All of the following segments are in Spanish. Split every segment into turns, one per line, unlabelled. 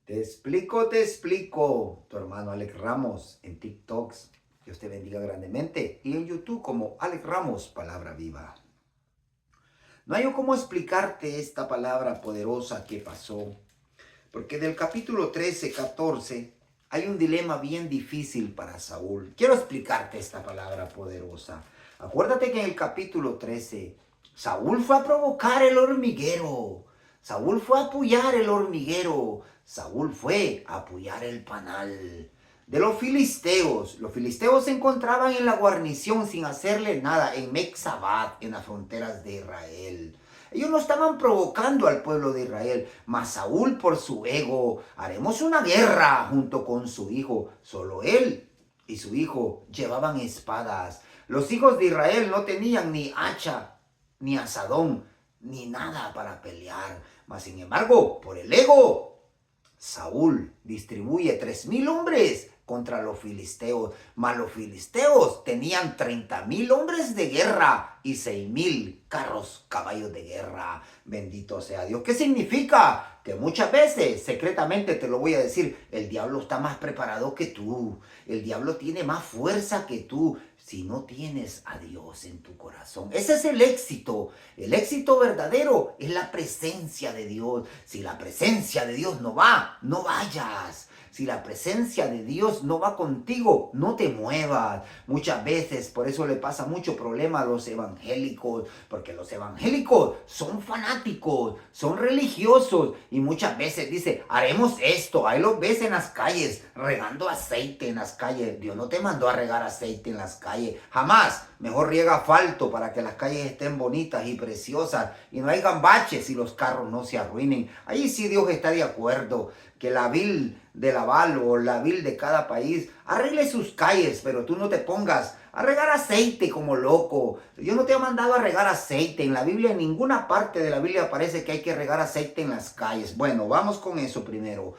Te explico, tu hermano Alex Ramos en TikToks. Dios te bendiga grandemente. Y en YouTube como Alex Ramos, Palabra Viva. No hay cómo explicarte esta palabra poderosa que pasó. Porque del capítulo 13, 14, hay un dilema bien difícil para Saúl. Quiero explicarte esta palabra poderosa. Acuérdate que en el capítulo 13, Saúl fue a provocar el hormiguero. Saúl fue a apoyar el hormiguero. Saúl fue a apoyar el panal de los filisteos. Los filisteos se encontraban en la guarnición sin hacerle nada en Mexabat, en las fronteras de Israel. Ellos no estaban provocando al pueblo de Israel, mas Saúl por su ego, haremos una guerra junto con su hijo. Solo él y su hijo llevaban espadas. Los hijos de Israel no tenían ni hacha, ni asadón, ni nada para pelear. Mas sin embargo, por el ego, Saúl distribuye 3,000 hombres contra los filisteos, mas los filisteos tenían 30,000 hombres de guerra y 6,000 carros, caballos de guerra. Bendito sea Dios. ¿Qué significa? Que muchas veces, secretamente te lo voy a decir, el diablo está más preparado que tú. El diablo tiene más fuerza que tú si no tienes a Dios en tu corazón. Ese es el éxito. El éxito verdadero es la presencia de Dios. Si la presencia de Dios no va, no vayas. Si la presencia de Dios no va contigo, no te muevas. Muchas veces, por eso le pasa mucho problema a los evangélicos, porque los evangélicos son fanáticos, son religiosos y muchas veces dice, haremos esto. Ahí los ves en las calles, regando aceite en las calles. Dios no te mandó a regar aceite en las calles, jamás. Mejor riega asfalto para que las calles estén bonitas y preciosas y no hayan baches y los carros no se arruinen. Ahí sí Dios está de acuerdo que la vil de Laval o la vil de cada país arregle sus calles, pero tú no te pongas a regar aceite como loco. Dios no te ha mandado a regar aceite. En la Biblia, en ninguna parte de la Biblia aparece que hay que regar aceite en las calles. Bueno, vamos con eso primero.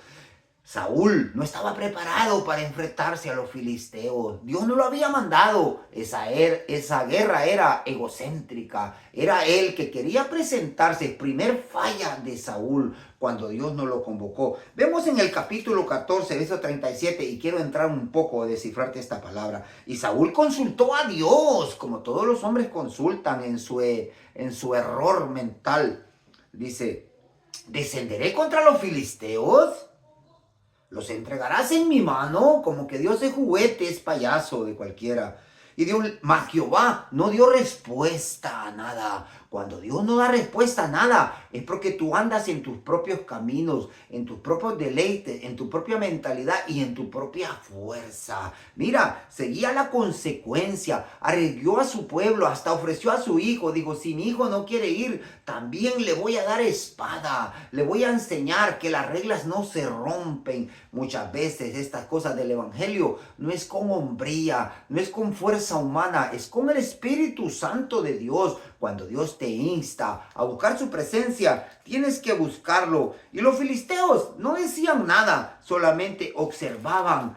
Saúl no estaba preparado para enfrentarse a los filisteos. Dios no lo había mandado. Esa guerra era egocéntrica. Era él que quería presentarse. Primer falla de Saúl cuando Dios no lo convocó. Vemos en el capítulo 14, verso 37, y quiero entrar un poco a descifrarte esta palabra. Y Saúl consultó a Dios, como todos los hombres consultan en su error mental. Dice, ¿descenderé contra los filisteos? ¿Los entregarás en mi mano? Como que Dios es juguete, es payaso de cualquiera. Y Dios, mas Jehová no dio respuesta a nada. Cuando Dios no da respuesta a nada, es porque tú andas en tus propios caminos, en tus propios deleites, en tu propia mentalidad y en tu propia fuerza. Mira, seguía la consecuencia, arriesgó a su pueblo, hasta ofreció a su hijo. Dijo, si mi hijo no quiere ir, también le voy a dar espada. Le voy a enseñar que las reglas no se rompen. Muchas veces estas cosas del evangelio no es con hombría, no es con fuerza humana, es con el Espíritu Santo de Dios. Cuando Dios te insta a buscar su presencia, tienes que buscarlo. Y los filisteos no decían nada, solamente observaban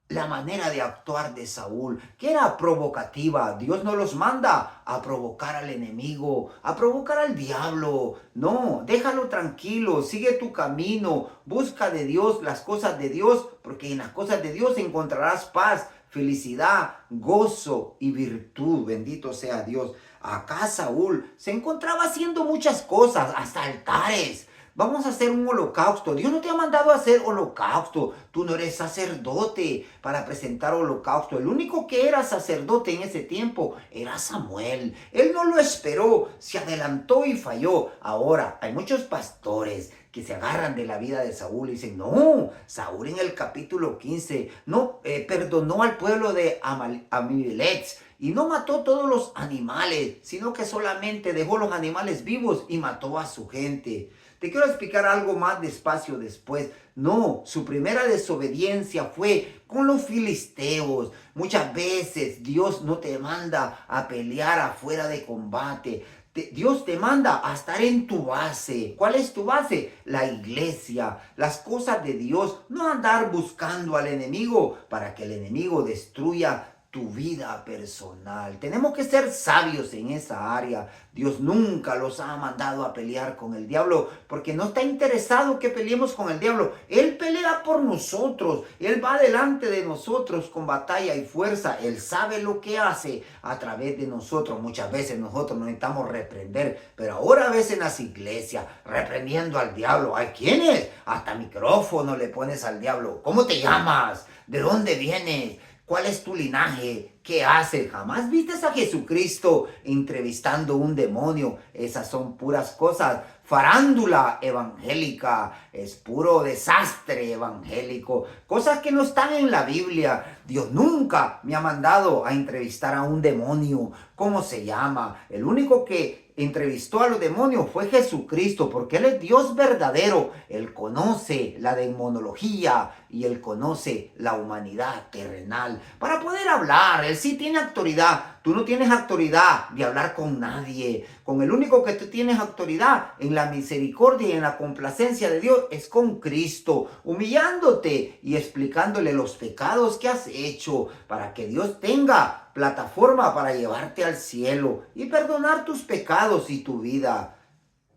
la manera de actuar de Saúl, que era provocativa. Dios no los manda a provocar al enemigo, a provocar al diablo. No, déjalo tranquilo, sigue tu camino, busca de Dios las cosas de Dios, porque en las cosas de Dios encontrarás paz, felicidad, gozo y virtud. Bendito sea Dios. Acá Saúl se encontraba haciendo muchas cosas, hasta altares. Vamos a hacer un holocausto. Dios no te ha mandado a hacer holocausto. Tú no eres sacerdote para presentar holocausto. El único que era sacerdote en ese tiempo era Samuel. Él no lo esperó, se adelantó y falló. Ahora, hay muchos pastores que se agarran de la vida de Saúl y dicen, no, Saúl en el capítulo 15 no perdonó al pueblo de Amalek y no mató todos los animales, sino que solamente dejó los animales vivos y mató a su gente. Te quiero explicar algo más despacio después. No, su primera desobediencia fue con los filisteos. Muchas veces Dios no te manda a pelear afuera de combate. Dios te manda a estar en tu base. ¿Cuál es tu base? La iglesia, las cosas de Dios. No andar buscando al enemigo para que el enemigo destruya tu vida personal. Tenemos que ser sabios en esa área. Dios nunca los ha mandado a pelear con el diablo porque no está interesado que peleemos con el diablo. Él pelea por nosotros. Él va delante de nosotros con batalla y fuerza. Él sabe lo que hace a través de nosotros. Muchas veces nosotros necesitamos reprender, pero ahora ves en las iglesias reprendiendo al diablo. ¿Hay quienes? Hasta micrófono le pones al diablo. ¿Cómo te llamas? ¿De dónde vienes? ¿Cuál es tu linaje? ¿Qué haces? ¿Jamás viste a Jesucristo entrevistando a un demonio? Esas son puras cosas. Farándula evangélica, es puro desastre evangélico. Cosas que no están en la Biblia. Dios nunca me ha mandado a entrevistar a un demonio. ¿Cómo se llama? El único que entrevistó a los demonios fue Jesucristo, porque Él es Dios verdadero. Él conoce la demonología y Él conoce la humanidad terrenal. Para poder hablar, Él sí tiene autoridad. Tú no tienes autoridad de hablar con nadie. Con el único que tú tienes autoridad en la misericordia y en la complacencia de Dios es con Cristo, humillándote y explicándole los pecados que has hecho para que Dios tenga plataforma para llevarte al cielo y perdonar tus pecados y tu vida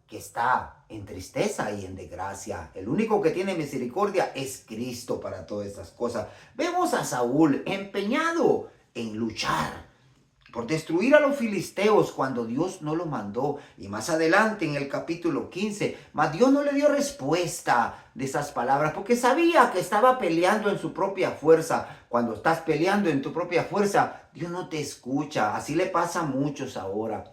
que está en tristeza y en desgracia. El único que tiene misericordia es Cristo para todas estas cosas. Vemos a Saúl empeñado en luchar por destruir a los filisteos cuando Dios no lo mandó. Y más adelante en el capítulo 15, mas Dios no le dio respuesta de esas palabras porque sabía que estaba peleando en su propia fuerza. Cuando estás peleando en tu propia fuerza, Dios no te escucha. Así le pasa a muchos ahora.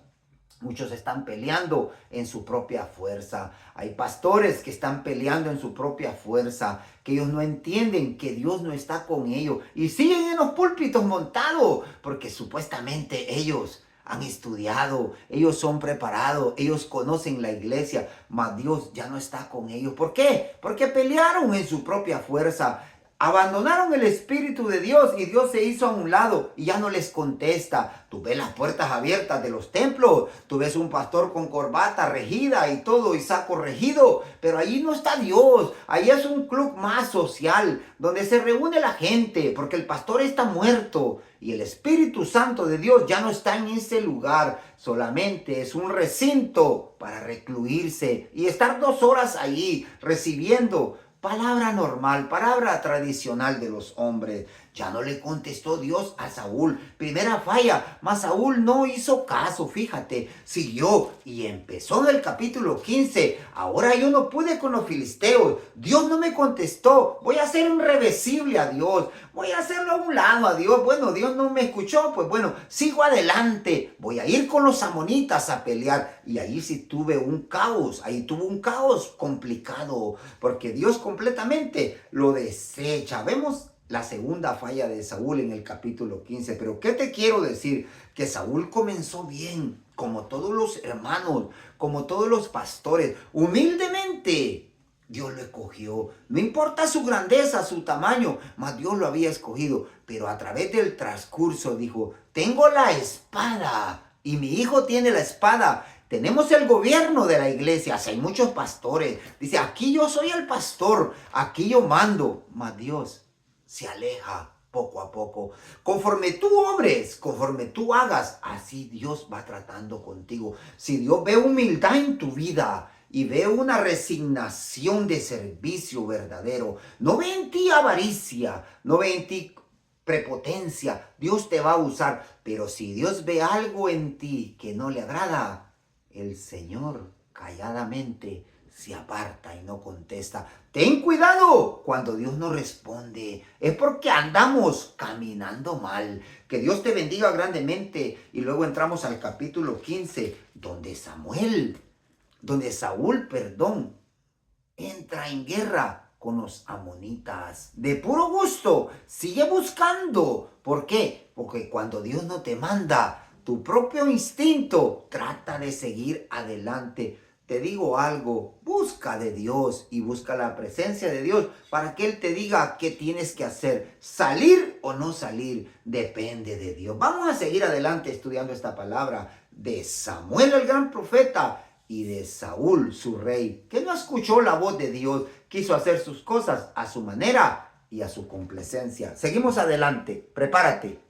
Muchos están peleando en su propia fuerza. Hay pastores que están peleando en su propia fuerza, que ellos no entienden que Dios no está con ellos y siguen en los púlpitos montados porque supuestamente ellos han estudiado, ellos son preparados, ellos conocen la iglesia, mas Dios ya no está con ellos. ¿Por qué? Porque pelearon en su propia fuerza. Abandonaron el Espíritu de Dios y Dios se hizo a un lado y ya no les contesta. Tú ves las puertas abiertas de los templos, tú ves un pastor con corbata regida y todo y saco regido, pero allí no está Dios. Allí es un club más social donde se reúne la gente porque el pastor está muerto y el Espíritu Santo de Dios ya no está en ese lugar. Solamente es un recinto para recluirse y estar 2 horas allí recibiendo palabra normal, palabra tradicional de los hombres. Ya no le contestó Dios a Saúl. Primera falla, mas Saúl no hizo caso, fíjate, siguió y empezó en el capítulo 15. Ahora yo no pude con los filisteos. Dios no me contestó. Voy a ser irreversible a Dios. Voy a hacerlo a un lado a Dios. Bueno, Dios no me escuchó. Pues bueno, sigo adelante. Voy a ir con los amonitas a pelear. Y ahí sí tuve un caos. Ahí tuvo un caos complicado. Porque Dios completamente lo desecha. Vemos la segunda falla de Saúl en el capítulo 15. Pero ¿qué te quiero decir? Que Saúl comenzó bien, como todos los hermanos, como todos los pastores, humildemente. Dios lo escogió. No importa su grandeza, su tamaño, mas Dios lo había escogido. Pero a través del transcurso dijo, tengo la espada y mi hijo tiene la espada. Tenemos el gobierno de la iglesia. Hay muchos pastores. Dice, aquí yo soy el pastor, aquí yo mando. Mas Dios se aleja poco a poco. Conforme tú obres, conforme tú hagas, así Dios va tratando contigo. Si Dios ve humildad en tu vida y ve una resignación de servicio verdadero, no ve en ti avaricia, no ve en ti prepotencia, Dios te va a usar. Pero si Dios ve algo en ti que no le agrada, el Señor calladamente se aparta y no contesta. Ten cuidado cuando Dios no responde. Es porque andamos caminando mal. Que Dios te bendiga grandemente. Y luego entramos al capítulo 15, donde Saúl, entra en guerra con los amonitas. De puro gusto, sigue buscando. ¿Por qué? Porque cuando Dios no te manda, tu propio instinto trata de seguir adelante. Te digo algo, busca de Dios y busca la presencia de Dios para que Él te diga qué tienes que hacer. Salir o no salir depende de Dios. Vamos a seguir adelante estudiando esta palabra de Samuel el gran profeta y de Saúl su rey, que no escuchó la voz de Dios, quiso hacer sus cosas a su manera y a su complacencia. Seguimos adelante, prepárate.